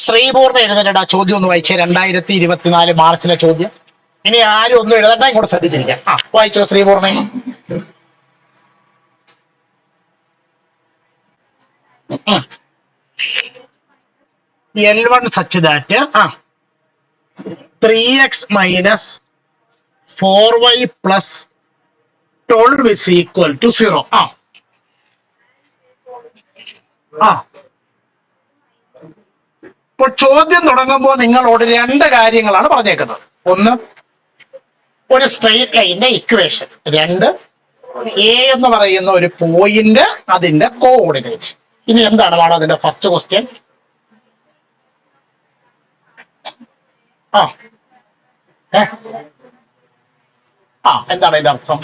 ശ്രീപൂർണ്ണ എഴുതേണ്ട ചോദ്യം ഒന്ന് വായിച്ചേ. 2024 മാർച്ചിലെ ചോദ്യം. ഇനി ആരും ഒന്നും എഴുതണ്ട, ഇങ്ങോട്ട് ശ്രദ്ധിച്ചിരിക്കാം. വായിച്ചോ ശ്രീപൂർണ്ണ. L1 such that 3x minus 4y plus 12 is equal to 0. ഇപ്പോൾ ചോദ്യം തുടങ്ങുമ്പോൾ നിങ്ങളോട് രണ്ട് കാര്യങ്ങളാണ് പറഞ്ഞേക്കുന്നത്. ഒന്ന്, ഒരു സ്ട്രെയിറ്റ് ലൈനിന്റെ ഇക്വേഷൻ. രണ്ട്, എ എന്ന് പറയുന്ന ഒരു പോയിന്റ്, അതിന്റെ കോഓർഡിനേറ്റ്. ഇനി എന്താണ് പാടോ അതിന്റെ ഫസ്റ്റ് ക്വസ്റ്റ്യൻ? എന്താണ് അതിന്റെ അർത്ഥം?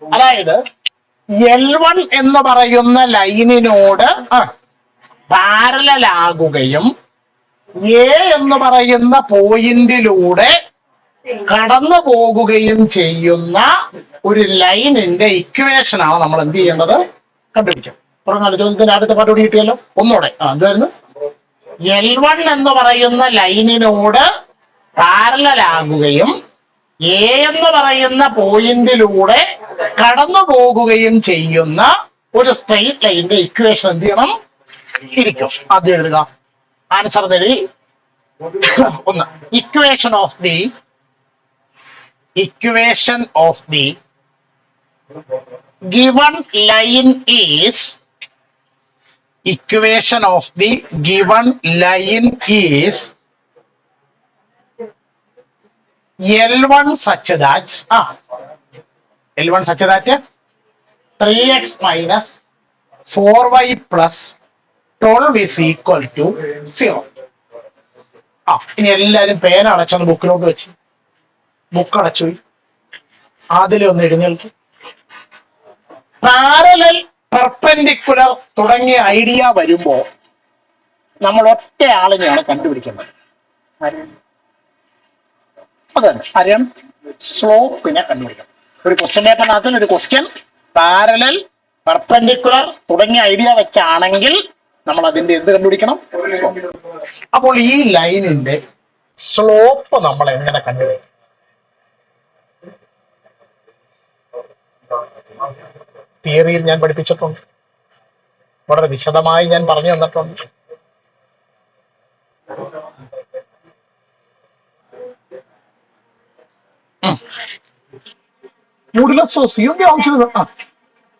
അതായത് L1 എന്ന് പറയുന്ന ലൈനിനോട് പാരലലാകുകയും എ എന്ന് പറയുന്ന പോയിന്റിലൂടെ കടന്നു പോകുകയും ചെയ്യുന്ന ഒരു ലൈനിന്റെ ഇക്വേഷനാണ് നമ്മൾ എന്ത് ചെയ്യേണ്ടത്? കണ്ടുപിടിക്കാം. പറഞ്ഞാൽ ചോദ്യത്തിന്റെ അടുത്ത പാട്ടോട് കിട്ടിയല്ലോ. ഒന്നോടെ എന്തായിരുന്നു? L1 എന്ന് പറയുന്ന ലൈനിനോട് പാരലലാകുകയും എ എന്ന് പറയുന്ന പോയിന്റിലൂടെ കടന്നു പോകുകയും ചെയ്യുന്ന ഒരു സ്ട്രെയിറ്റ് ലൈനിന്റെ ഇക്വേഷൻ എന്ത് ചെയ്യണം? ഇരിക്കും. ആദ്യം എഴുതുക. ആൻസർ എഴുതി. ഒന്ന്, equation of the given line is L1 such that 3x minus 4y plus 12 is equal to 0. ഇനി എല്ലാരും പേന അടച്ചൊന്ന് ബുക്കിലോട്ട് വെച്ച്. ബുക്ക് അടച്ചു. അതിലെ ഒന്ന് എഴുന്നേൽക്കും. പാരലൽ, പെർപെൻഡിക്കുലർ തുടങ്ങിയ ഐഡിയ വരുമ്പോ നമ്മൾ ഒറ്റ ആളിനെയാണ് കണ്ടുപിടിക്കേണ്ടത്. അതന്നെ, അറിയാം, സ്ലോപ്പിനെ കണ്ടുപിടിക്കണം. ഒരു ക്വസ്റ്റ്യൻ പേപ്പറിനകത്ത് ഒരു ക്വസ്റ്റ്യൻ പാരലൽ, പെർപെൻഡിക്കുലർ തുടങ്ങിയ ഐഡിയ വെച്ചാണെങ്കിൽ നമ്മൾ അതിന്റെ എന്ത് കണ്ടുപിടിക്കണം? അപ്പോൾ ഈ ലൈനിന്റെ സ്ലോപ്പ് നമ്മൾ എങ്ങനെ കണ്ടുപിടിക്കും? തിയറിയിൽ ഞാൻ പഠിപ്പിച്ചിട്ടുണ്ട്, വളരെ വിശദമായി ഞാൻ പറഞ്ഞു തന്നിട്ടുണ്ട്.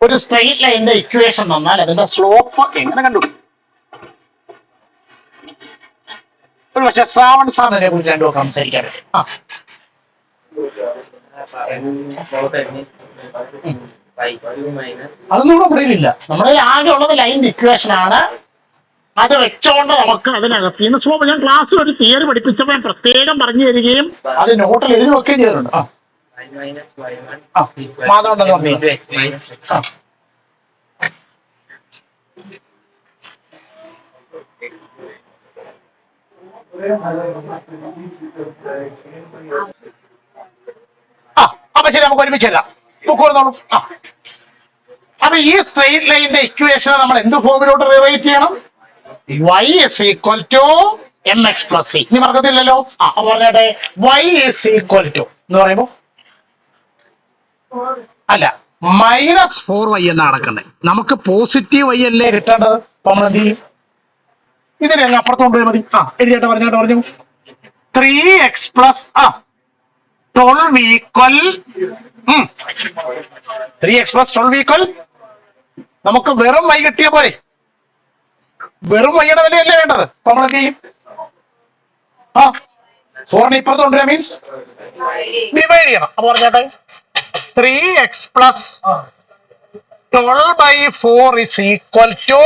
ഒരു സ്ട്രെയിറ്റ് ലൈനിന്റെ ഇക്വേഷൻ വന്നാൽ അതിന്റെ സ്ലോപ്പ് എങ്ങനെ കണ്ടുപിടിക്കും? ഒരു പക്ഷെ ശ്രാവൺ സാറിനെ കുറിച്ച് രണ്ടു സംസാരിക്കാൻ അതൊന്നും നമ്മുടെ ഇല്ല. നമ്മുടെ ആകെ ഉള്ളത് ലൈനിന്റെ ഇക്വേഷൻ ആണ്. അത് വെച്ചോണ്ട് നമുക്ക് അതിനകത്ത് നിന്ന് സ്ലോപ്പ്, ഞാൻ ക്ലാസ്സിൽ ഒരു തിയറി പഠിപ്പിച്ചപ്പോൾ പ്രത്യേകം പറഞ്ഞു തരികയും അത് നോട്ടിൽ എഴുതി വെക്കുകയും ചെയ്തിട്ടുണ്ട്. മാധവണ്ടെന്ന് പറഞ്ഞു. അപ്പൊ ശരി, നമുക്ക് ഒരുമിച്ച് എഴുതാം. ബുക്ക് കൊടുത്തോളൂ. അപ്പൊ ഈ സ്ട്രെയിറ്റ് ലൈനിന്റെ ഇക്വേഷൻ നമ്മൾ എന്ത് ഫോമിലോട്ട് റിവൈറ്റ് ചെയ്യണം? y is equal to mx plus c. ഇനി മറക്കത്തില്ലല്ലോ. പറഞ്ഞാട്ടെ, y is equal to എന്ന് പറയുമ്പോ അല്ല, -4y എന്നാണ് നടക്കണ്ടേ. നമുക്ക് പോസിറ്റീവ് y അല്ലേ കിട്ടേണ്ടത്. അപ്പൊ നമ്മൾ എന്ത് ചെയ്യും? ഇതിനെ അങ്ങ് അപ്പുറത്തോണ്ട് പോയാൽ മതി. എഴുതിയാട്ടെ, പറഞ്ഞു 3x plus 12 equal 3x plus 12 equal നമുക്ക് വെറും y കിട്ടിയ പോലെ. വെറും വൈയുടെ വിലയല്ലേ വേണ്ടത്. അപ്പൊ നമ്മൾ എന്ത് ചെയ്യും? 4 ഇപ്പുറത്ത് കൊണ്ടുവരാ മീൻസ് ഡിവൈഡ് ചെയ്യണം. അപ്പൊ പറഞ്ഞാട്ടെ 3x plus 12/4 is equal to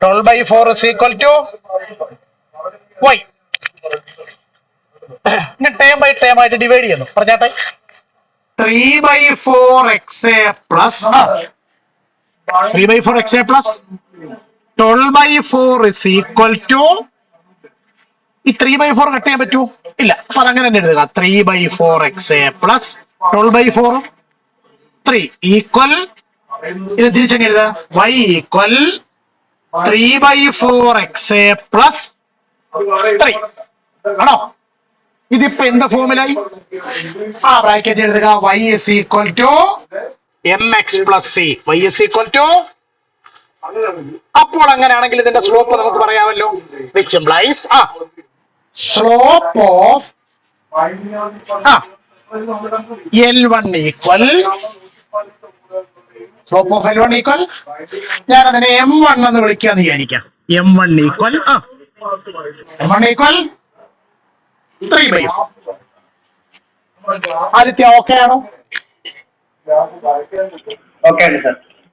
12/4 is equal to y. ഇനി ടേം ബൈ ടേം ആയിട്ട് ഡിവൈഡ് ചെയ്യുന്നു. പറഞ്ഞാട്ടെ 3/4xa plus 12/4 is equal to ഈ 3/4 കട്ട് ചെയ്യാൻ പറ്റൂ? ഇല്ല. അപ്പൊ അതങ്ങനെ തന്നെ എഴുതുക. 3/4 പ്ലസ് 12/4 3 ഈക്വൽ, ഇത് തിരിച്ചെങ്ങനെ എഴുതുക? y ഈക്വൽ 3/4 പ്ലസ് 3 ആണോ? ഇതിപ്പോ എന്ത് ഫോമിലായി? ആ ബ്രാക്കറ്റ് എഴുതുക. y is equal to mx plus c. y is equal to, അപ്പോൾ അങ്ങനെയാണെങ്കിൽ ഇതിന്റെ സ്ലോപ്പ് നമുക്ക് പറയാമല്ലോ. Which implies slope of L1 equal, slope of L1 equal, ഞാൻ അതിനെ M1 എന്ന് വിളിക്കാന്ന് വിചാരിക്കാം. M1 equal M1 equal 3/4. Aditya okay ആണോ?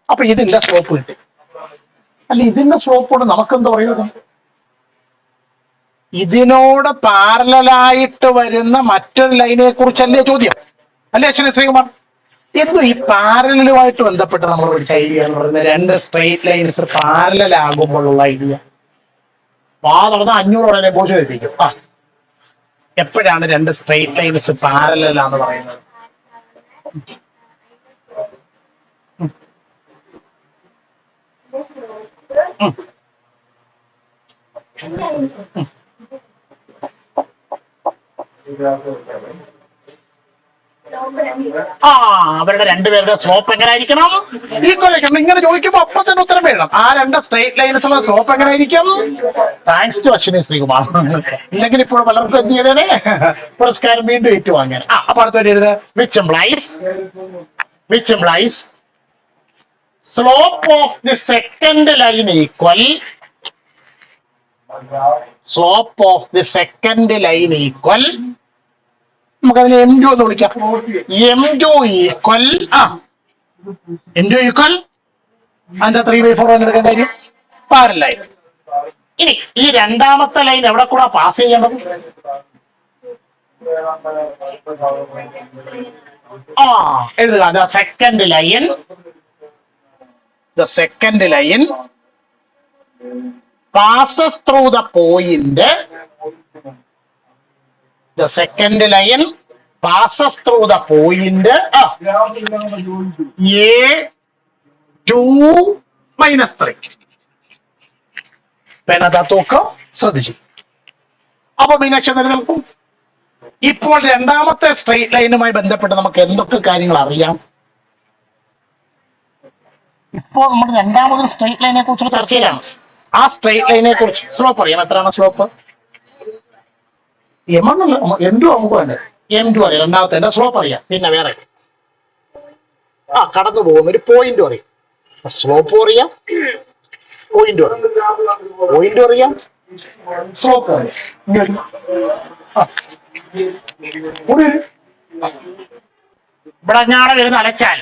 അപ്പൊ ഇതിന്റെ സ്ലോപ്പ് കിട്ടി. അല്ല, ഇതിന്റെ സ്ലോപ്പോട് നമുക്കെന്താ പറയുന്നത്? ഇതിനോട് പാരലായിട്ട് വരുന്ന മറ്റൊരു ലൈനെ കുറിച്ചല്ലേ ചോദ്യം, അല്ലേ അശ്വിനി ശ്രീകുമാർ? എന്തോ ഈ പാരലുമായിട്ട് ബന്ധപ്പെട്ട് നമ്മൾ പഠിച്ച ഐഡിയ എന്ന് പറയുന്നത്, രണ്ട് സ്ട്രെയിറ്റ് ലൈൻസ് പാരലൽ ആകുമ്പോഴുള്ള ഐഡിയ. നടന്ന 500 പോസ്റ്റ് എത്തിക്കും. എപ്പോഴാണ് രണ്ട് സ്ട്രെയിറ്റ് ലൈൻസ് പാരലൽ ആണെന്ന് പറയുന്നത്? അവരുടെ രണ്ടുപേരുടെ സ്ലോപ്പ് എങ്ങനെ ആയിരിക്കണം? ഈക്വലേഷൻ. ഇങ്ങനെ ചോദിക്കുമ്പോ അപ്പൊ തന്നെ ഉത്തരം എഴുതണം. ആ രണ്ട് സ്ട്രെയിറ്റ് ലൈൻസുള്ള സ്ലോപ്പ് എങ്ങനെ ആയിരിക്കും? Thanks to Ashwini Sreekumar. ഇല്ലെങ്കിൽ ഇപ്പോൾ പലർക്കും എന്ത് ചെയ്തേനെ, പുരസ്കാരം വീണ്ടും ഏറ്റുവാങ്ങാൻ. അപ്പൊ അടുത്തൊരു എഴുത്. Which implies slope of the second line equal, slope of the second line equal, നമുക്കതിനെ M2 എന്ന് വിളിക്കാം. M2 ഈക്വൽ അതിന്റെ 3/4 എടുക്കാൻ കാര്യം പാരലൽ ലൈൻ. ഇനി ഈ രണ്ടാമത്തെ ലൈൻ എവിടെ കൂടെ പാസ് ചെയ്യണം? എഴുതുക. The second line passes through the point. The second line passes through the point A2 - 3. പെനതൊക്കെ ശ്രദ്ധിച്ചു. അപ്പൊ മീനാക്ഷി നിലനിൽക്കും. ഇപ്പോൾ രണ്ടാമത്തെ സ്ട്രെയിറ്റ് ലൈനുമായി ബന്ധപ്പെട്ട് നമുക്ക് എന്തൊക്കെ കാര്യങ്ങൾ അറിയാം? ഇപ്പോൾ നമ്മൾ രണ്ടാമതൊരു സ്ട്രെയിറ്റ് ലൈനെ കുറിച്ചുള്ള ചർച്ചയിലാണ്. ആ സ്ട്രെയിറ്റ് ലൈനെ കുറിച്ച് സ്ലോപ്പ് അറിയാം. എത്രയാണ് സ്ലോപ്പ്? M1 M2 നമുക്ക് വേണ്ടേ? M2 അറിയാം. രണ്ടാമത്തെ സ്ലോപ്പ് അറിയാം. പിന്നെ വേറെ കടന്നു പോകുന്ന ഒരു പോയിന്റ് അറിയാം. സ്ലോപ്പ് അറിയാം, പോയിന്റ് അറിയാം, സ്ലോപ്പ് അറിയാം. ഇവിടെ ഞാടെ വരുന്ന അലച്ചാൽ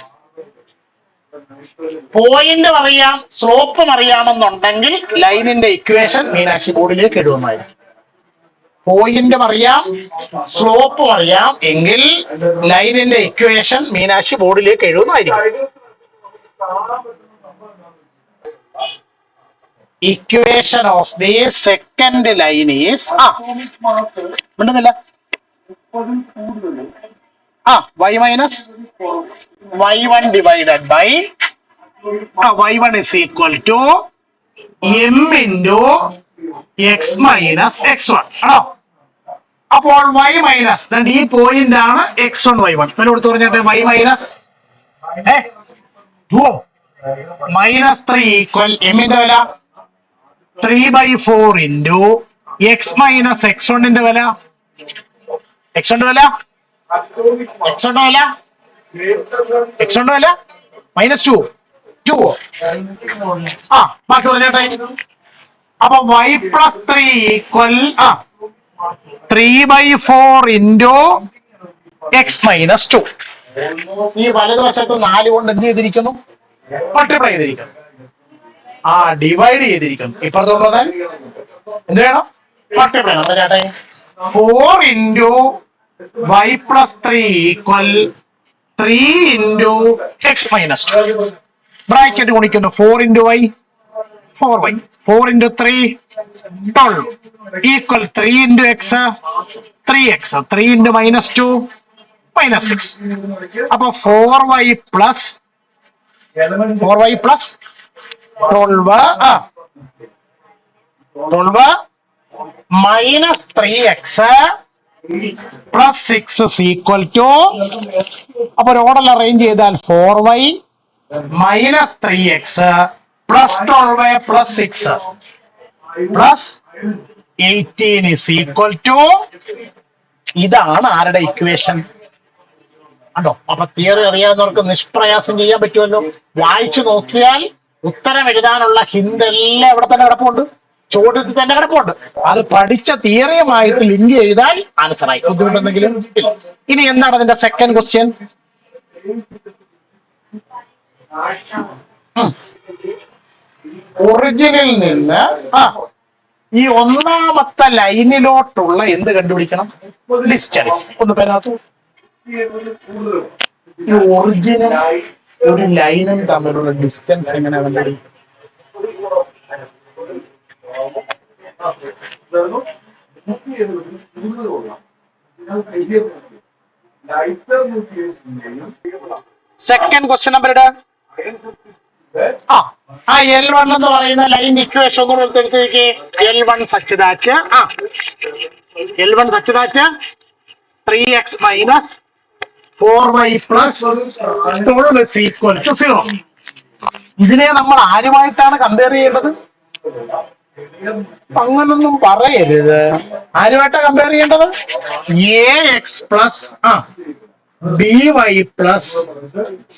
പോയിന്റ് അറിയാം, സ്ലോപ്പും അറിയാമെന്നുണ്ടെങ്കിൽ ലൈനിന്റെ ഇക്വേഷൻ മീനാക്ഷി ബോർഡിലേക്ക് ഇടുന്നതായിരിക്കും. പോയിന്റും അറിയാം, സ്ലോപ്പും അറിയാം എങ്കിൽ ലൈനിന്റെ ഇക്വേഷൻ മീനാക്ഷി ബോർഡിലേക്ക് എഴുതുന്നതായിരിക്കും. Equation of the second line is മിണ്ടുന്നില്ല. y minus y1 divided by y1 is equal to m into x minus x1 ആണോ? അപ്പോൾ y മൈനസ് ഈ പോയിന്റ് ആണ് x1 y1. കൊടുത്ത് പറഞ്ഞിട്ട് y മൈനസ് -3 ഈക്വൽ എമ്മിന്റെ വില 3/4 ഇൻറ്റു x മൈനസ് x1 വില. x1 വില -2 ബാക്കി പറഞ്ഞോട്ടെ. അപ്പൊ y + 3 ഈക്വൽ 3/4 ഇൻറ്റു x - 2. ഈ വലതുവശത്ത് 4 കൊണ്ട് എന്ത് ചെയ്തിരിക്കുന്നു? മൾട്ടിപ്ലൈ ചെയ്തിരിക്കുന്നു. ഡിവൈഡ് ചെയ്തിരിക്കുന്നു. ഇപ്പുറത്തുള്ളത് എന്ത് വേണം? Multiply. 4 into y + 3 equal 3 into x - 2. Bracket ഗുണിക്കുന്നു. 4 into y 4y. 4 into 3, 12 equal 3 into x, 3x. 3 into minus 2, minus 6. അപ്പൊ 4y plus 12 12 minus 3x plus 6 is equal to, അപ്പൊ ഒരു ഓർഡർ അറേഞ്ച് ചെയ്താൽ 4y minus 3x plus 12 plus 6 plus 18 is equal to, ഇതാണ് ആരുടെ equation? അതോ അപ്പൊ theory അറിയാവുന്നവർക്ക് നിഷ്പ്രയാസം ചെയ്യാൻ പറ്റുമല്ലോ. വായിച്ചു നോക്കിയാൽ ഉത്തരം എഴുതാനുള്ള ഹിന്റ് എല്ലാം ഇവിടെ തന്നെ കിടപ്പുണ്ട്, ചോദ്യത്തിൽ തന്നെ കിടപ്പുണ്ട്. അത് പഠിച്ച തിയറിയുമായിട്ട് ലിങ്ക് ചെയ്താൽ ആൻസറായി. ബുദ്ധിമുട്ടെന്തെങ്കിലും ഇല്ല. ഇനി എന്താണ് അതിന്റെ സെക്കൻഡ് ക്വസ്റ്റ്യൻ? ഒറിജിനിൽ നിന്ന് ഈ ഒന്നാമത്തെ ലൈനിലോട്ടുള്ള എന്ത് കണ്ടുപിടിക്കണം? ഡിസ്റ്റൻസ്. ഒന്ന് പേരാത്തു. ഈ ഒറിജിനും ഒരു ലൈനും തമ്മിലുള്ള ഡിസ്റ്റൻസ് എങ്ങനെ കണ്ടുപിടിക്കും? സെക്കൻഡ് ക്വസ്റ്റ്യൻ നമ്പർ ഇടാ. L1 എന്ന് പറയുന്ന ലൈൻ ഇക്വേഷൻ ഒന്നും എടുത്തേക്ക്. L1 such that L1 such that 3x minus 4y plus 12 is equal to 0. ഇതിനെ നമ്മൾ ആരുമായിട്ടാണ് കമ്പയർ ചെയ്യേണ്ടത്? അങ്ങനൊന്നും പറയരുത്. ആരുമായിട്ടാണ് കമ്പയർ ചെയ്യേണ്ടത്? ax plus by plus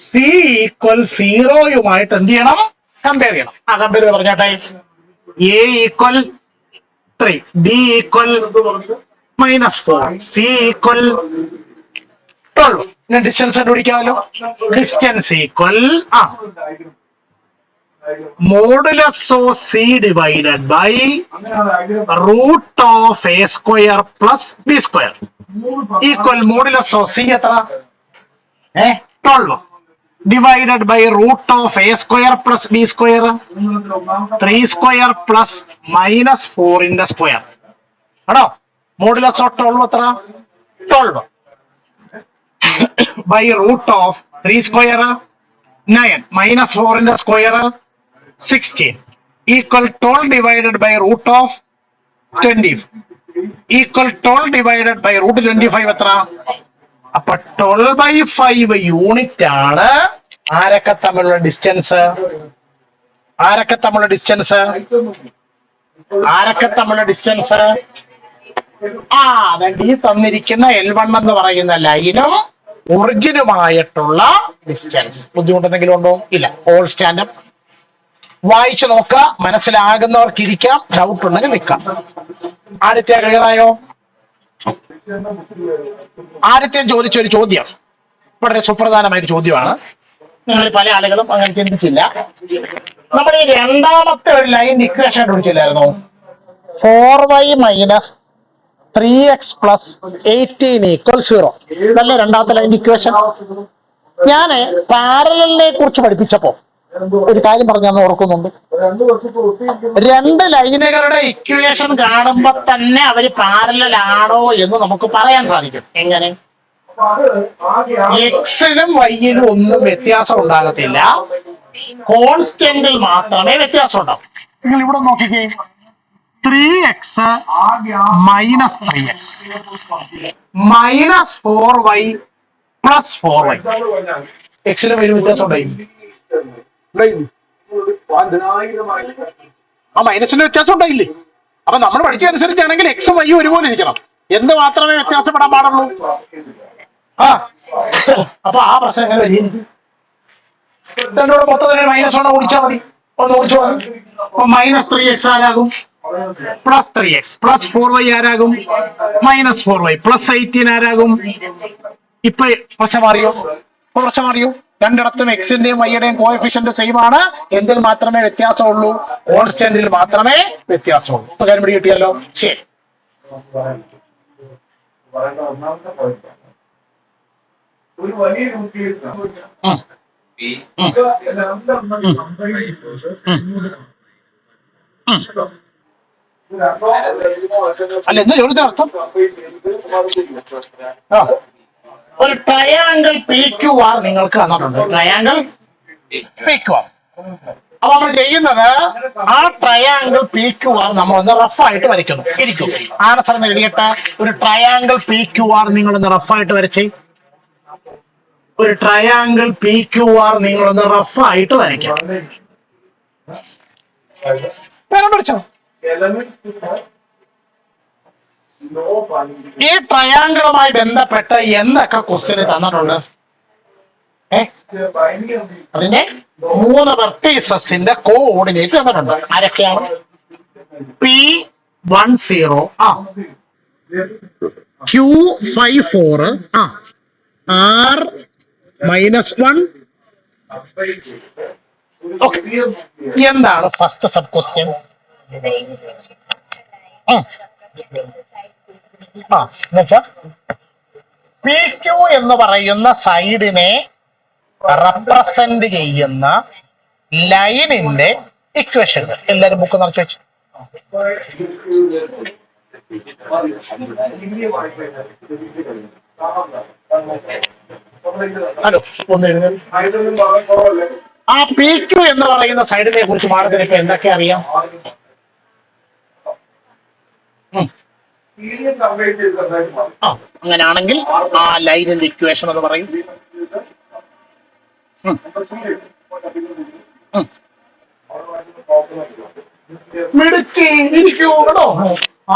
C equal 0യുമായിട്ട് എന്ത് ചെയ്യണം? കമ്പയർ ചെയ്യണം. കമ്പയർ ചെയ്ത് പറഞ്ഞാട്ടെ. A equal 3, B equal -4, C equal 12. പിന്നെ ഡിസ്റ്റൻസ് കണ്ടുപിടിക്കാമല്ലോ. Distance equal modulus of C divided by root of A square plus B square equal modulus of C എത്ര? 12 divided by root of A square plus B square 3 square plus -4 square ആണോ? Modulus of 12 എത്ര? 12 by root of 3 square 9 -4 square 16 equal 12 divided by root of 20 equal 12 divided by root 25 എത്ര? അപ്പൊ 12/5 unit ആണ് ആരൊക്കെ തമ്മിലുള്ള distance? ആരൊക്കെ തമ്മിലുള്ള ഡിസ്റ്റൻസ്? ഈ തന്നിരിക്കുന്ന L1 എന്ന് പറയുന്ന ലൈനും ഒറിജിനുമായിട്ടുള്ള ഡിസ്റ്റൻസ്. ബുദ്ധിമുട്ടെന്തെങ്കിലും ഉണ്ടോ? ഇല്ല. All stand up. വായിച്ചു നോക്കുക, മനസ്സിലാകുന്നവർക്ക് ഇരിക്കാം, ഡൗട്ട് ഉണ്ടെങ്കിൽ നിൽക്കാം. ആദ്യത്തെ ക്ലിയർ ആയോ? ആദ്യത്തെ ചോദിച്ചൊരു ചോദ്യം വളരെ സുപ്രധാനമായ ഒരു ചോദ്യമാണ്. നിങ്ങൾ പല ആളുകളും അങ്ങനെ ചിന്തിച്ചില്ല. നമ്മൾ ഈ രണ്ടാമത്തെ ഒരു ലൈൻ ഇക്വേഷൻ കണ്ടുപിടിച്ചില്ലായിരുന്നോ? 4y minus 3x plus 18 equal 0. ഇതല്ലേ രണ്ടാമത്തെ ലൈൻ ഇക്വേഷൻ? ഞാൻ പാരലലിനെ കുറിച്ച് പഠിപ്പിച്ചപ്പോ ഒരു കാര്യം പറഞ്ഞാന്ന് ഓർക്കുന്നുണ്ട്. രണ്ട് ലൈനുകളുടെ ഇക്വേഷൻ കാണുമ്പോ തന്നെ അവര് പാരലൽ ആണോ എന്ന് നമുക്ക് പറയാൻ സാധിക്കും. എങ്ങനെ? എക്സിനും വൈയിനും ഒന്നും വ്യത്യാസം ഉണ്ടാകത്തില്ല, കോൺസ്റ്റന്റിൽ മാത്രമേ വ്യത്യാസം ഉണ്ടാവും. നിങ്ങൾ ഇവിടെ നോക്കിക്കേ. 3x minus 3x minus 4y plus 4y. എക്സിനും വൈയിനും വ്യത്യാസം ഉണ്ടായി. മൈനസിന്റെ വ്യത്യാസം ഉണ്ടായില്ലേ? അപ്പൊ നമ്മൾ പഠിച്ചതനുസരിച്ചാണെങ്കിൽ എക്സും വൈയും ഒരുപോലെ ഇരിക്കണം. എന്ത് മാത്രമേ വ്യത്യാസപ്പെടാൻ പാടുള്ളൂ? അപ്പൊ ആ പ്രശ്നം എങ്ങനെ പരിഹരിക്കും? മൊത്തത്തിൽ -1 ഓടിച്ചാൽ മതി. ഒന്ന് ഓടിച്ചു. അപ്പൊ -3x ആരാകും? +3x plus 4y ആരാകും? -4y plus 18 ആരാകും? ഇപ്പൊ പ്രശ്നം മാറിയോ? രണ്ടിടത്തും എക്സിന്റെയും വൈയുടെയും കോഎഫിഷ്യന്റ് സെയിം ആണ്. എന്തിൽ മാത്രമേ വ്യത്യാസമുള്ളൂ? കോൺസ്റ്റന്റിൽ മാത്രമേ വ്യത്യാസമുള്ളൂ. കാര്യം പിടി കിട്ടിയല്ലോ. ശരി. ഒരു വലിയ അല്ല എന്ന് ചോദിച്ച അർത്ഥം ഒരു ട്രയാങ്കിൾ പി ക്യു ആർ നിങ്ങൾക്ക് തന്നിട്ടുണ്ട്. Triangle P Q R. അപ്പൊ നമ്മൾ ചെയ്യുന്നത് ആ ട്രയാങ്കിൾ പി ക്യു ആർ നമ്മളൊന്ന് റഫായിട്ട് വരയ്ക്കുന്നു. ഇരിക്കും ആൻസർ എന്ന് എഴുതിയിട്ട് ഒരു ട്രയാങ്കിൾ പി ക്യു ആർ നിങ്ങളൊന്ന് റഫായിട്ട് വരച്ചേ. ഒരു ട്രയാങ്കിൾ പി ക്യു ആർ നിങ്ങളൊന്ന് റഫായിട്ട് വരയ്ക്കാം. പഠിച്ചോ. ഈ ട്രയാങ്കിളുമായി ബന്ധപ്പെട്ട് എന്തൊക്കെ ക്വസ്റ്റ്യൻ തന്നിട്ടുണ്ട്? അതിന്റെ 3 വെർട്ടീസസിന്റെ കോഓർഡിനേറ്റ് തന്നിട്ടുണ്ട്. ആരൊക്കെയാണ്? P10 Q54 R-1. ഓക്കെ, എന്താണ് first sub question? P Q എന്ന് പറയുന്ന സൈഡിനെ റെപ്രസെന്റ് ചെയ്യുന്ന ലൈനിന്റെ ഇക്വേഷൻ എല്ലാരും ബുക്ക് നിറച്ചു വെച്ചു. ഹലോ, ഒന്ന് എഴുതി. ആ പി ക്യു എന്ന് പറയുന്ന സൈഡിനെ കുറിച്ച് മാഡത്തിന് ഇപ്പൊ എന്തൊക്കെ അറിയാം? അങ്ങനെയാണെങ്കിൽ ആ ലൈനിന്റെ ഇക്വേഷൻ എന്ന് പറയും. മിടുക്കിയിരിക്കൂ കേട്ടോ.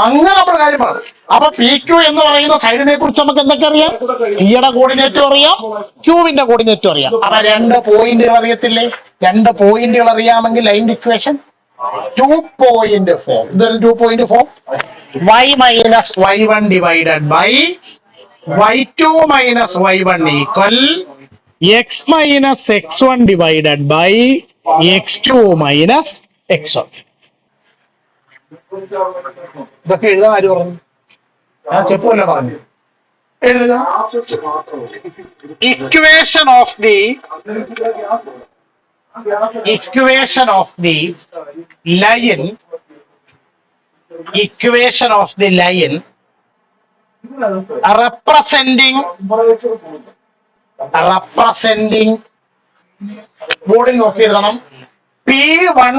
അങ്ങനെ നമ്മുടെ കാര്യം പറഞ്ഞു. അപ്പൊ പി ക്യു എന്ന് പറയുന്ന സൈഡിനെ കുറിച്ച് നമുക്ക് എന്തൊക്കെ അറിയാം? പിയുടെ കോർഡിനേറ്റും അറിയാം, ക്യൂവിന്റെ കോർഡിനേറ്റും അറിയാം. അപ്പൊ 2 പോയിന്റുകൾ അറിയത്തില്ലേ? 2 പോയിന്റുകൾ അറിയാമെങ്കിൽ ലൈനിന്റെ ഇക്വേഷൻ 2.4. ഇതൊരു 2.4 y minus y1 divided by y2 minus y1 equal x minus x1 divided by x2 minus x1. ഇതൊക്കെ എഴുതാൻ ആര് പറഞ്ഞു? ഞാൻ ചെപ്പല്ല പറഞ്ഞു. എഴുതുക. Equation of the line representing ബോർഡിൽ നോക്കി എഴുതണം. P10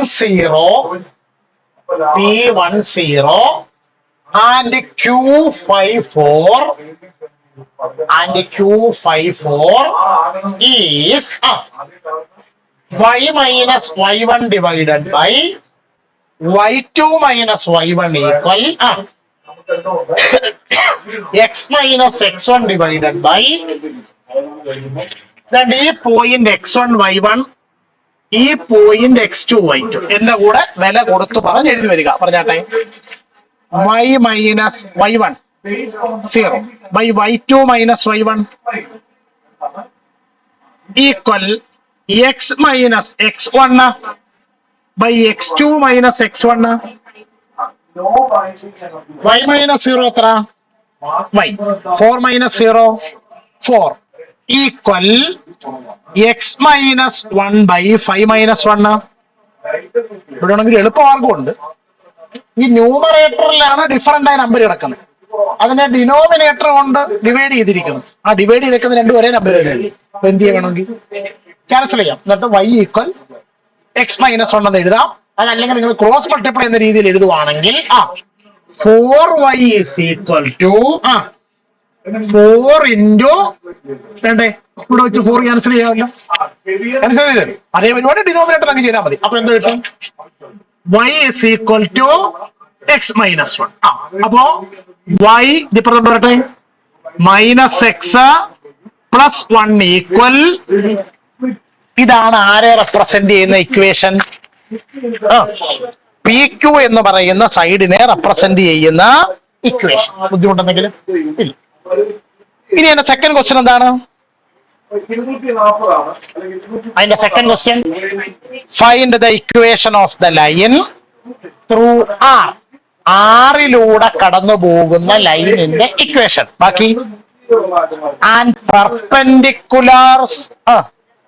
and Q54 is y minus y1 divided by y2 minus y1 equal x minus x1 divided by ഈ പോയിന്റ് x1 y1, ഈ പോയിന്റ് x2 y2 എന്റെ കൂടെ വില കൊടുത്തു പറഞ്ഞ് എഴുതി വരിക. പറഞ്ഞാട്ടെ. y minus y1 0 by y2 minus y1 equal x minus x1 by x2 minus x1. y minus 0 എത്ര? y. 4 minus 0 4 equal x minus 1 by 5 minus 1. ഇവിടെ ആണെങ്കിൽ എളുപ്പമാർഗമുണ്ട്. ഈ ന്യൂമറേറ്ററിലാണ് ഡിഫറന്റ് ആയ നമ്പർ കിടക്കുന്നത്. അതിനെ ഡിനോമിനേറ്റർ കൊണ്ട് ഡിവൈഡ് ചെയ്തിരിക്കുന്നു. ആ ഡിവൈഡ് ചെയ്തിരിക്കുന്ന 2 ഒരേ നമ്പർ തന്നെയല്ലേ. അപ്പൊ എന്ത് ചെയ്യണമെങ്കിൽ ക്യാൻസൽ ചെയ്യാം. എന്നിട്ട് y ഈക്വൽ എക്സ് മൈനസ് 1 എന്ന് എഴുതാം. അതല്ലെങ്കിൽ നിങ്ങൾ ക്രോസ് മൾട്ടിപ്ലൈ എന്ന രീതിയിൽ എഴുതുവാണെങ്കിൽ 4y is equal to 4 into വേണ്ടേ ഇവിടെ വെച്ച് 4 ക്യാൻസൽ ചെയ്യാമല്ലോ. ക്യാൻസൽ ചെയ്ത് അതേ പരിപാടി ഡിനോമിനേറ്റർ അങ്ങ് ചെയ്താൽ മതി. അപ്പൊ എന്ത് കിട്ടും? y is equal to x minus 1. അപ്പോ y ഇതിപ്പുറത്തോട്ട് വരട്ടെ. മൈനസ് എക്സ് പ്ലസ് 1 ഈക്വൽ ഇതാണ് ആരെ റെപ്രസെന്റ് ചെയ്യുന്ന ഇക്വേഷൻ? പി ക്യു എന്ന് പറയുന്ന സൈഡിനെ റെപ്രസെന്റ് ചെയ്യുന്ന ഇക്വേഷൻ. ബുദ്ധിമുട്ടെന്തെങ്കിലും ഇല്ല. ഇനി എന്റെ സെക്കൻഡ് ക്വസ്റ്റ്യൻ എന്താണ്? അതിന്റെ second question find the equation of the line through R. ആറിലൂടെ കടന്നു പോകുന്ന ലൈനിന്റെ ഇക്വേഷൻ. ബാക്കി and perpendicular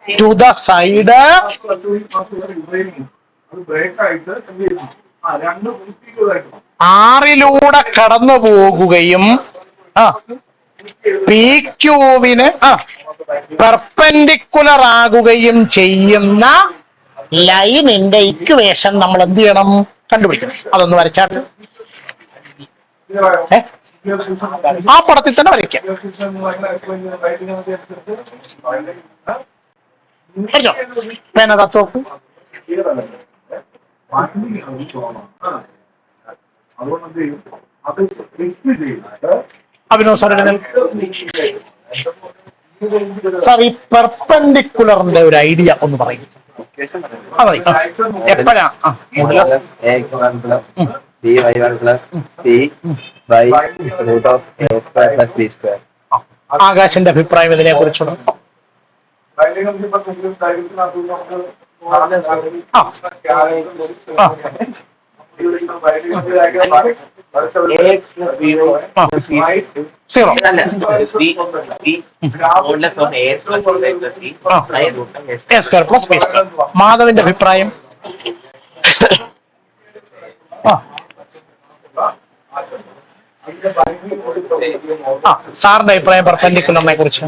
to the side ആറിലൂടെ കടന്നു പോകുകയും പി ക്യൂവിന് പെർപെൻഡിക്കുലർ ആകുകയും ചെയ്യുന്ന ലൈനിന്റെ ഇക്വേഷൻ നമ്മൾ എന്ത് ചെയ്യണം? കണ്ടുപിടിക്കണം. അതൊന്ന് വരച്ചാട്ട് ആ പടത്തിൽ തന്നെ വരയ്ക്കാം. പേനകത്തോക്ക് അഭിനവ് സാർ സാർ ഈ പെർപെൻഡിക്കുലറിന്റെ ഒരു ഐഡിയ ഒന്ന് പറയും. അതെ, എപ്പോഴാ ആകാശിന്റെ അഭിപ്രായം ഇതിനെ കുറിച്ചുള്ള? മാധവിന്റെ അഭിപ്രായം? സാറിന്റെ അഭിപ്രായം പെർപെൻഡിക്കുലറിനെ കുറിച്ച്?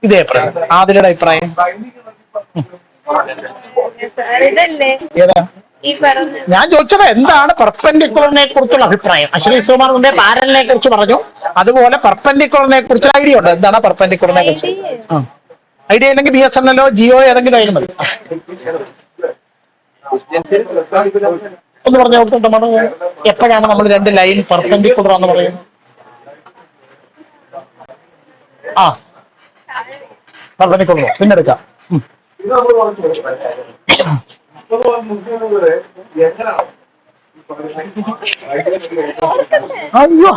ഇതേ അഭിപ്രായം. ആദിലയുടെ അഭിപ്രായം ഏതാ? ഞാൻ ചോദിച്ചത് എന്താണ് പെർപെൻഡിക്കുലറിനെ കുറിച്ചുള്ള അഭിപ്രായം? അശ്വനി സുകുമാർ മുമ്പേ പാരലിനെ കുറിച്ച് പറഞ്ഞു, അതുപോലെ പെർപെൻഡിക്കുലറിനെ കുറിച്ചുള്ള ഐഡിയ ഉണ്ട്. എന്താണ് പെർപെൻഡിക്കുലറിനെ കുറിച്ച്? ഐഡിയ ഇല്ലെങ്കിൽ BSNL ജിയോ ഏതെങ്കിലും ആയാലും മതി. ഒന്ന് പറഞ്ഞു നോക്കുന്നുണ്ട്. എപ്പോഴാണ് നമ്മൾ രണ്ട് ലൈൻ പെർപെൻഡിക്കുലർ എന്ന് പറയുന്നത്? പെർപെൻഡിക്കുലർ പിന്നെടുക്കാം. അയ്യോ,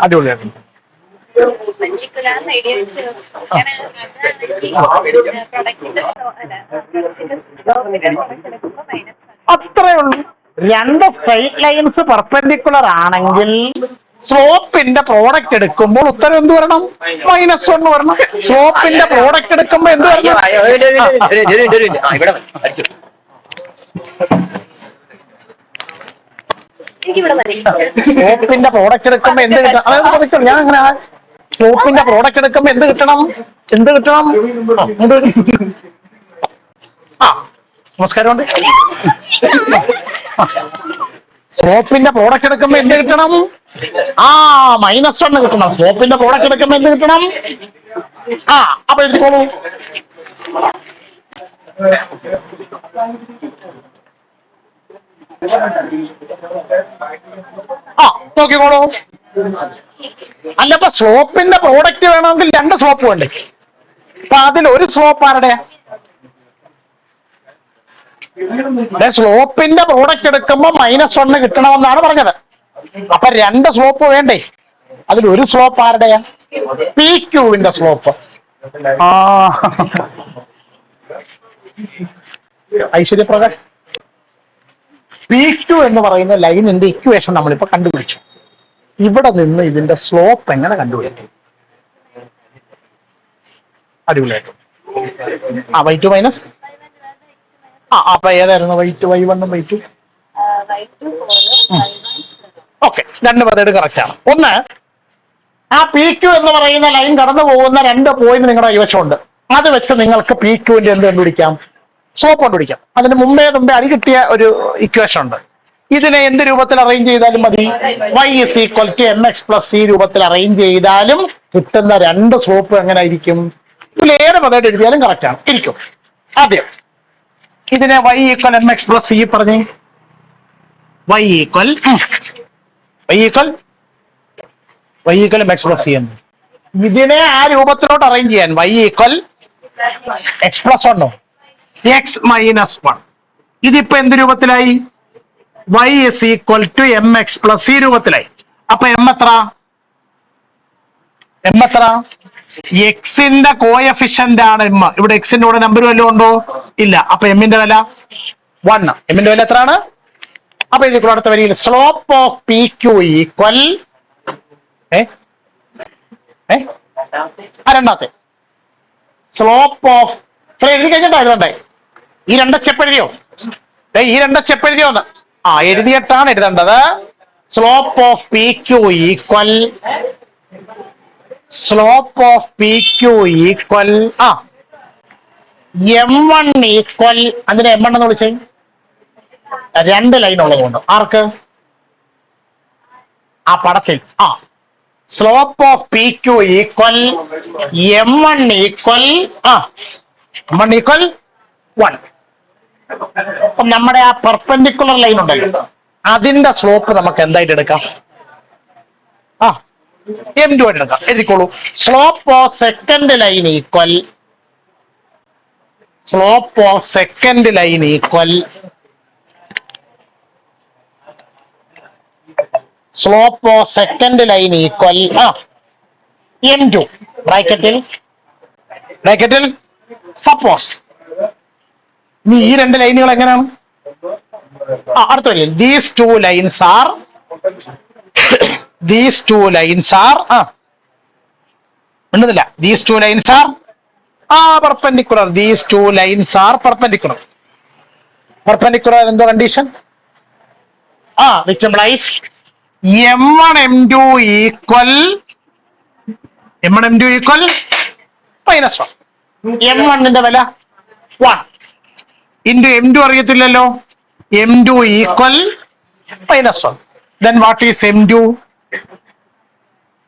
അടിപൊളിയാണ്. അത്രേ ഉള്ളൂ. രണ്ട് സ്ട്രെയിറ്റ് ലൈൻസ് പെർപെൻഡിക്കുലർ ആണെങ്കിൽ സ്ലോപ്പിന്റെ പ്രോഡക്റ്റ് എടുക്കുമ്പോൾ ഉത്തരം എന്ത് വരണം? -1 വരണം. സ്ലോപ്പിന്റെ പ്രോഡക്റ്റ് എടുക്കുമ്പോ എന്ത് വരണം? സ്ലോപ്പിന്റെ പ്രോഡക്റ്റ് എടുക്കുമ്പോ എന്ത് കിട്ടണം? അതായത് ഞാൻ അങ്ങനെ സ്ലോപ്പിന്റെ പ്രോഡക്റ്റ് എടുക്കുമ്പോ എന്ത് കിട്ടണം? നമസ്കാരമുണ്ട്. സ്ലോപ്പിന്റെ പ്രോഡക്റ്റ് എടുക്കുമ്പോ എന്ത് കിട്ടണം? -1 കിട്ടണം. സ്ലോപ്പിന്റെ പ്രോഡക്റ്റ് എടുക്കുമ്പോ എന്ത് കിട്ടണം? അപ്പൊ എഴുതിക്കോളൂ. നോക്കിക്കോളൂ. അല്ല, ഇപ്പൊ സ്ലോപ്പിന്റെ പ്രോഡക്റ്റ് വേണമെങ്കിൽ രണ്ട് സ്ലോപ്പ് വേണ്ടേ? അപ്പൊ അതിലൊരു സ്ലോപ്പ് ആരുടെ? സ്ലോപ്പിന്റെ പ്രോഡക്റ്റ് എടുക്കുമ്പോ -1 കിട്ടണമെന്നാണ് പറഞ്ഞത്. അപ്പൊ രണ്ട് സ്ലോപ്പ് വേണ്ടേ? അതിലൊരു സ്ലോപ്പ് ആരുടെയാ? പി ക്യൂവിന്റെ സ്ലോപ്പ്. ഐശ്വര്യപ്രകാശ്, പി ക്യൂ എന്ന് പറയുന്ന ലൈനിന്റെ ഇക്വേഷൻ നമ്മളിപ്പോ കണ്ടുപിടിച്ചു. ഇവിടെ നിന്ന് ഇതിന്റെ സ്ലോപ്പ് എങ്ങനെ കണ്ടുപിടിക്കും? അടിപൊളിയായിട്ടും. y2 മൈനസ് അപ്പൊ ഏതായിരുന്നു? y1 y2. ഓക്കെ, രണ്ട് മെത്തേഡ് കറക്റ്റ് ആണ്. ഒന്ന്, ആ പി ക്യൂ എന്ന് പറയുന്ന ലൈൻ കടന്നു പോകുന്ന രണ്ട് പോയിന്റ് നിങ്ങളുടെ കൈവശമുണ്ട്. അത് വെച്ച് നിങ്ങൾക്ക് പി ക്യൂവിന്റെ എന്ത് കണ്ടുപിടിക്കാം? സ്ലോപ്പ് കണ്ടുപിടിക്കാം. അതിന് മുമ്പേ അടി കിട്ടിയ ഒരു ഇക്വേഷൻ ഉണ്ട്. ഇതിനെ എന്ത് രൂപത്തിൽ അറേഞ്ച് ചെയ്താലും മതി. y = mx + c രൂപത്തിൽ അറേഞ്ച് ചെയ്താലും കിട്ടുന്ന രണ്ട് സ്ലോപ്പ് എങ്ങനെ ആയിരിക്കും? ഇതിൽ ഏത് മെത്തേഡ് എഴുതിയാലും കറക്റ്റ് ആണ് ഇരിക്കും. ആദ്യം ഇതിനെ y = mx + c പറഞ്ഞേ. y = mx + c എന്ന് ഇതിനെ ആ രൂപത്തിലോട്ട് അറേഞ്ച് ചെയ്യാൻ y = x + 1 x - 1. ഇതിപ്പോ എന്ത് രൂപത്തിലായി? y = mx + c രൂപത്തിലായി. അപ്പൊ m എത്ര? എക്സിന്റെ കോഎഫിഷ്യന്റ് ആണ് എം. ഇവിടെ എക്സിന്റെ കൂടെ നമ്പർ വല്ലതും ഉണ്ടോ? ഇല്ല. അപ്പൊ എമ്മിന്റെ വില 1. എമ്മിന്റെ വില എത്രയാണ്? അപ്പൊ ഇതിൽ അടുത്ത വരിയിൽ slope of P Q equal രണ്ടാമത്തെ സ്ലോപ്പ് ഓഫ് എഴുതി കഴിഞ്ഞിട്ടാ എഴുതണ്ടേ? ഈ 2 സ്റ്റെപ്പ് എഴുതിയോ? ഈ 2 സ്റ്റെപ്പ് എഴുതിയോന്ന്? എഴുതിയിട്ടാണ് എഴുതേണ്ടത്. Slope of P Q equal M1 equal അതിന് M1 എന്ന് വിളിച്ചേ 2 ലൈൻ ഉള്ളത് കൊണ്ട്. ആർക്ക്? ആ പടത്തിൽ slope of P Q equal M1 equal 1. അപ്പം നമ്മുടെ ആ പെർപെൻഡിക്കുലർ ലൈൻ ഉണ്ടല്ലോ, അതിന്റെ സ്ലോപ്പ് നമുക്ക് എന്തായിട്ട് എടുക്കാം? M2 ആയിട്ട് എടുക്കാം. എഴുതിക്കോളൂ. Slope of second line equal M2 ബ്രാക്കറ്റിൽ സപ്പോസ് നീ ഈ 2 ലൈനുകൾ എങ്ങനെയാണ്? അടുത്ത വരിയിൽ these two lines are ഉണ്ടെന്നില്ല. these two lines are perpendicular. Perpendicular എന്തോ condition? which implies M1 M2 equal -1. M1ന്റെ വില 1 into M2 അറിയത്തില്ലല്ലോ. M2 equal -1. Then what is M2?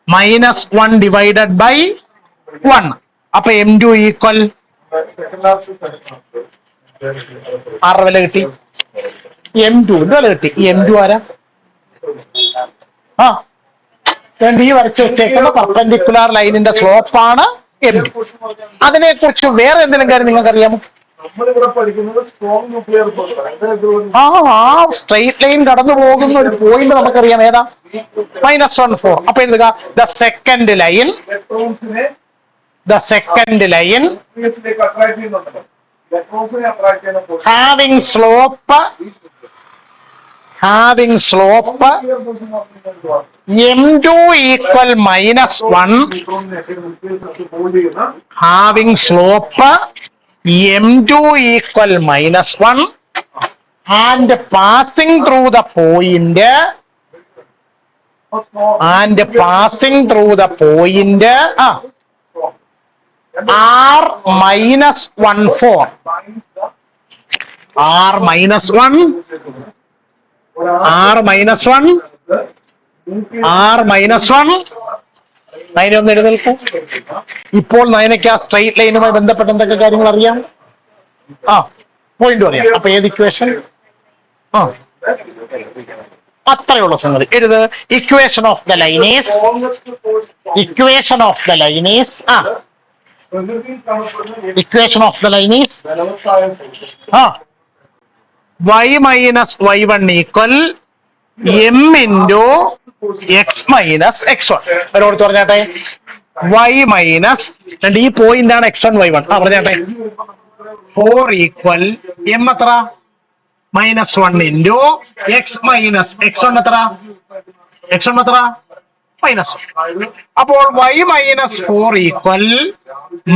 -1 divided by 1. അപ്പൊ M2 ഈക്വൽ ആറ് വില കിട്ടി. M2 വില കിട്ടി. M2 ആരാ? ഈ വരച്ച് വെച്ചേക്കുന്ന പെർപെൻഡിക്കുലർ ലൈനിന്റെ സ്ലോപ്പാണ് M2. അതിനെ കുറിച്ച് വേറെ എന്തെങ്കിലും കാര്യം നിങ്ങൾക്ക് അറിയാമോ? സ്ട്രെയിറ്റ് ലൈൻ കടന്നു പോകുന്ന ഒരു പോയിന്റ് നമുക്കറിയാം. ഏതാ? -1, 4. അപ്പൊ എഴുതുക the second line having slope M2 equal -1, having slope M2 equal -1 and passing through the point R-1 നയനെ ഒന്ന് എഴുന്നേൽക്കൂ. ഇപ്പോൾ നയനയ്ക്ക് ആ സ്ട്രെയിറ്റ് ലൈനുമായി ബന്ധപ്പെട്ട എന്തൊക്കെ കാര്യങ്ങൾ അറിയാം? പോയിന്റ് അറിയാം. അപ്പൊ ഏത് ഇക്വേഷൻ? അത്രയുള്ള സംഗതി എഴുത്. Equation of the line is y minus y1 equal m into x minus x1. ഒരോടത്ത് പറഞ്ഞാട്ടെ y മൈനസ് ഈ പോയിന്റ് ആണ് x1 y1. പറഞ്ഞാട്ടെ 4 ഈക്വൽ m എത്ര? -1 into x minus x1 എത്ര? -1. അപ്പോൾ y minus 4 ഈക്വൽ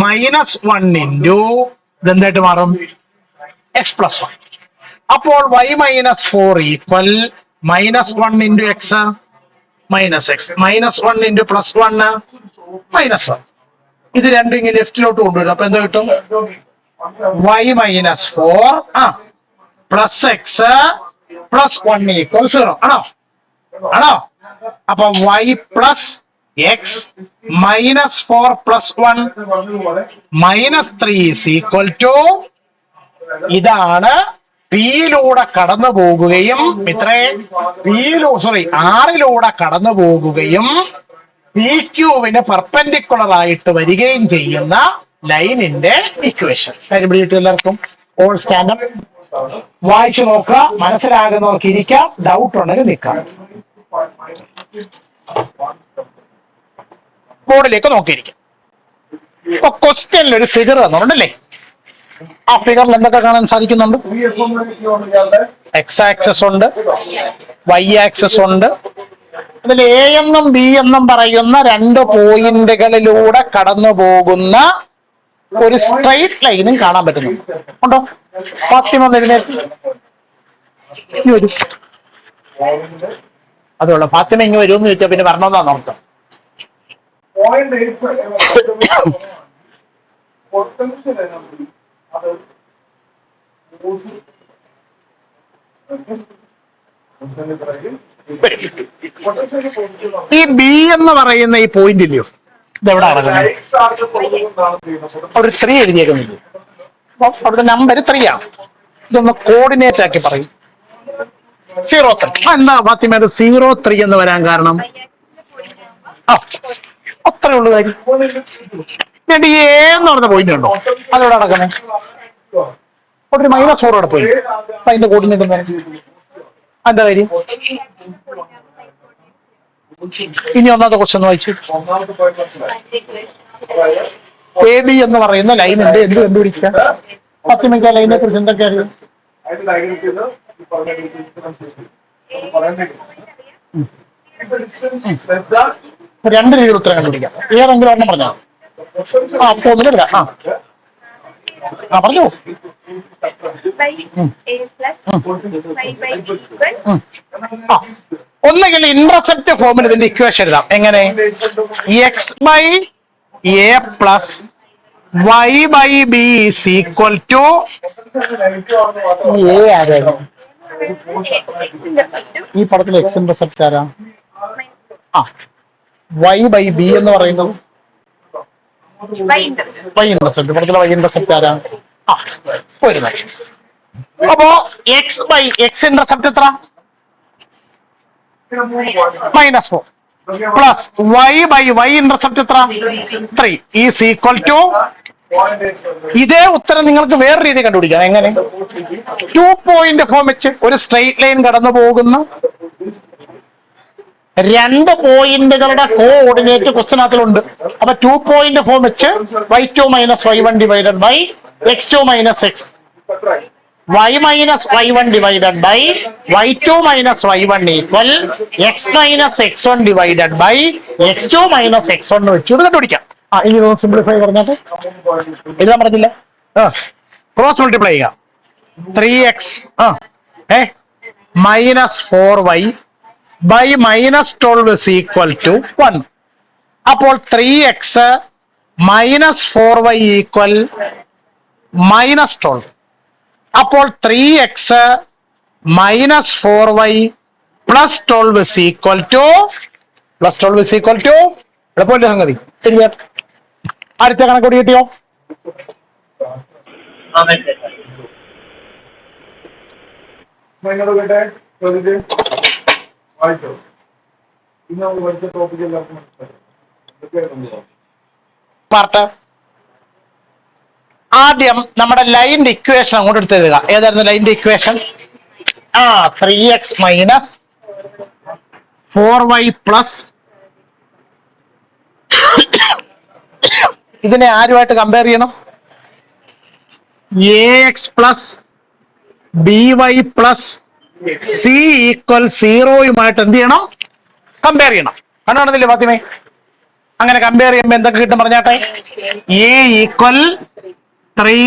-1 into ഇതെന്തായിട്ട് മാറും? x plus 1. അപ്പോൾ y minus 4 equal -1 into x -x, -1 into +1 -1. ഇത് രണ്ടും ഇങ്ങനെ ലെഫ്റ്റിലോട്ട് കൊണ്ടുവരും. അപ്പൊ എന്താ കിട്ടും? y minus 4 plus x plus 1 equal 0. ആണോ? അപ്പൊ y plus x minus 4 plus 1 -3 is equal to ഇതാണ് പിയിലൂടെ കടന്നു പോകുകയും ആറിലൂടെ കടന്നു പോകുകയും പി ക്യൂവിന് പെർപെൻഡിക്കുലർ ആയിട്ട് വരികയും ചെയ്യുന്ന ലൈനിന്റെ ഇക്വേഷൻ. കാര്യം പിടിയിട്ട് എല്ലാവർക്കും ഓൾ സ്റ്റാൻഡപ്പ് വായിച്ചു നോക്കുക. മനസ്സിലാകുന്നവർക്ക് ഇരിക്കാം, ഡൗട്ട് ഉണ്ടെങ്കിൽ നിൽക്കാം. ബോർഡിലേക്ക് നോക്കിയിരിക്കാം. ഇപ്പൊ ക്വസ്റ്റ്യനിൽ ഒരു ഫിഗർ തന്നിട്ടുണ്ടല്ലേ? ആ ഫിഗറിൽ എന്തൊക്കെ കാണാൻ സാധിക്കുന്നുണ്ട്? എക്സ് ആക്സസ് ഉണ്ട്, വൈ ആക്സസ് ഉണ്ട്. അതിൽ എ എന്നും ബി എന്നും പറയുന്ന രണ്ട് പോയിന്റുകളിലൂടെ കടന്നു പോകുന്ന ഒരു സ്ട്രെയിറ്റ് ലൈനും കാണാൻ പറ്റുന്നു. ഉണ്ടോ? ഫാത്തിമ എഴുന്നേറ്റ് വരും. അതുള്ള ഫാത്തിമ ഇങ്ങ് വരുമെന്ന് ചോദിച്ചാൽ പിന്നെ വരണമെന്നാണ് അർത്ഥം. ഈ ബി എന്ന് പറയുന്ന ഈ പോയിന്റ് ഇല്ലയോ, ഇതെവിടെ നടക്കുന്നത്? ഒരു 3 എഴുതിയേക്കുന്നില്ലേ? അവിടുത്തെ നമ്പർ 3 ആണ്. ഇതൊന്ന് കോർഡിനേറ്റ് ആക്കി പറയും. 03. എന്താ ഫാത്തിമ 03 എന്ന് വരാൻ കാരണം? അത്രേ ഉള്ളു കാര്യം. എന്നിട്ട് ഈ എ എന്ന് പറഞ്ഞ പോയിന്റ് ഉണ്ടോ, അതെവിടെ നടക്കുന്നത്? ഒരു -4 അവിടെ പോയി. അപ്പൊ അതിന്റെ കോർഡിനേറ്റ് എന്താ കാര്യം? ഇനി ഒന്നാമത്തെ ക്വസ്റ്റ്യൻ ഒന്ന് വായിച്ചു. എ ബി എന്ന് പറയുന്ന ലൈൻ ഉണ്ട്, എന്ത് കണ്ടുപിടിക്കുക? ഫാത്തിമയ്ക്ക് ലൈനെ കുറിച്ച് എന്തൊക്കെ അറിയാം? രണ്ട് രീതിയിൽ ഉത്തരം കണ്ടുപിടിക്കാം. ഏതെങ്കിലും ഒരെണ്ണം പറഞ്ഞാൽ ഫോമിൽ എടുക്കാം. പറഞ്ഞോ. ഒന്നെങ്കിൽ ഇന്റർസെപ്റ്റ് ഫോമിൽ ഇതിന്റെ ഇക്വേഷൻ എഴുതാം. എങ്ങനെ? X by a plus y by b is equal to a. ആരാണ് ഈ പടത്തിൽ എക്സ് ഇന്റർസെപ്റ്റ് ആരാ? വൈ ബൈ ബി എന്ന് പറയുന്നത് വൈ ഇന്റർസെപ്റ്റ്. പടത്തിലെ വൈ ഇന്റർസെപ്റ്റ് ആരാ? അപ്പോ എക്സ് ബൈ എക്സ് ഇന്റർസെപ്റ്റ് എത്ര? -4 plus y by y intercept എത്ര? 3 ഈസ് ഈക്വൽ ടു. ഇതേ ഉത്തരം നിങ്ങൾക്ക് വേറെ രീതി കണ്ടുപിടിക്കാം. എങ്ങനെ? 2 പോയിന്റ് ഫോം വെച്ച് ഒരു സ്ട്രെയിറ്റ് ലൈൻ കടന്നു പോകുന്ന രണ്ട് പോയിന്റുകളുടെ കോഓർഡിനേറ്റ് ക്വസ്റ്റ്യനകത്തിലുണ്ട്. അപ്പൊ 2 പോയിന്റ് ഫോം വെച്ച് y2 minus y1 divided by x2 minus x, y minus y1 divided by y2 minus y1 equal x minus x1 divided by x2 minus x1 വെച്ചു ഇത് കണ്ടുപിടിക്കാം. ഇനി സിംപ്ലിഫൈ പറഞ്ഞിട്ട് എഴുതാൻ പറഞ്ഞില്ല. ക്രോസ് മൾട്ടിപ്ലൈ ചെയ്യുക. 3x minus 4y by -12 is equal to 1. അപ്പോൾ 3x minus 4y equal -12. അപ്പോൾ 3x minus 4y plus 12 is equal to എളുപ്പമല്ലേ സംഗതി? ശരിയാ. അടുത്ത കണക്കൂടി കിട്ടിയോ? ആദ്യം നമ്മുടെ ലൈനിന്റെ ഇക്വേഷൻ അങ്ങോട്ട് എടുത്ത് എഴുതുക. ഏതായിരുന്നു ലൈനിന്റെ equation? 3x minus 4y plus ഇതിനെ ആരുമായിട്ട് കമ്പയർ ചെയ്യണം? ax plus by plus C equal 0യുമായിട്ട് എന്ത് ചെയ്യണം? കമ്പയർ ചെയ്യണം. കണ്ടുകൊണ്ടില്ലേ ഫാത്തിമേ? അങ്ങനെ കമ്പയർ ചെയ്യുമ്പോ എന്തൊക്കെ കിട്ടും പറഞ്ഞാട്ടെ? A equal 3,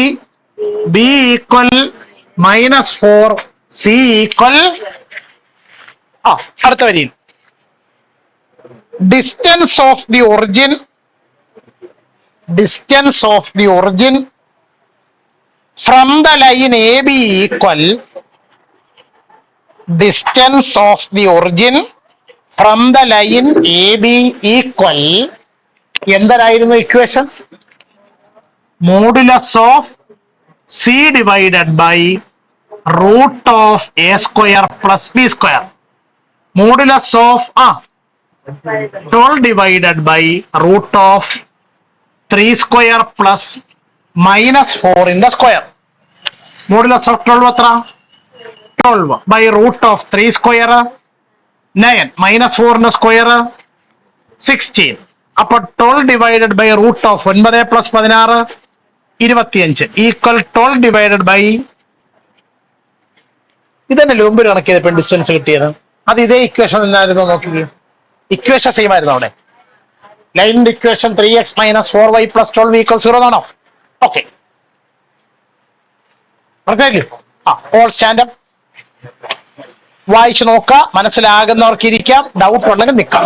B equal -4, C equal അടുത്ത വരിയിൽ distance of the origin from the line A B equal distance of the origin from the line AB equal എന്തായിരുന്നു equation? Modulus of C divided by root of A square plus B square. Modulus of 12 divided by root of 3 square plus -4 in the square. Modulus of 12 എത്ര? 12 by root of 3 square 9 -4 square 16. അപ്പൊ 12 divided by root of 9 plus 16 25 equal 12 divided by ഇതന്നെ മുമ്പ് കണക്ക് ചെയ്തപ്പോൾ distance കിട്ടിയത്. അത് ഇതേ equation എന്നായിരുന്നു നോക്കി. ഇക്വേഷൻ സെയിം ആയിരുന്നു അവിടെ. ലൈനിന്റെ equation 3x minus 4y plus 12 equal 0 എന്നാണോ? ഓക്കെ, ഓൾ സ്റ്റാൻഡപ്പ് വായിച്ചു നോക്കുക, മനസ്സിലാകുന്നവർക്ക് ഇരിക്കാം, ഡൗട്ട് ഉണ്ടെങ്കിൽ നിൽക്കാം.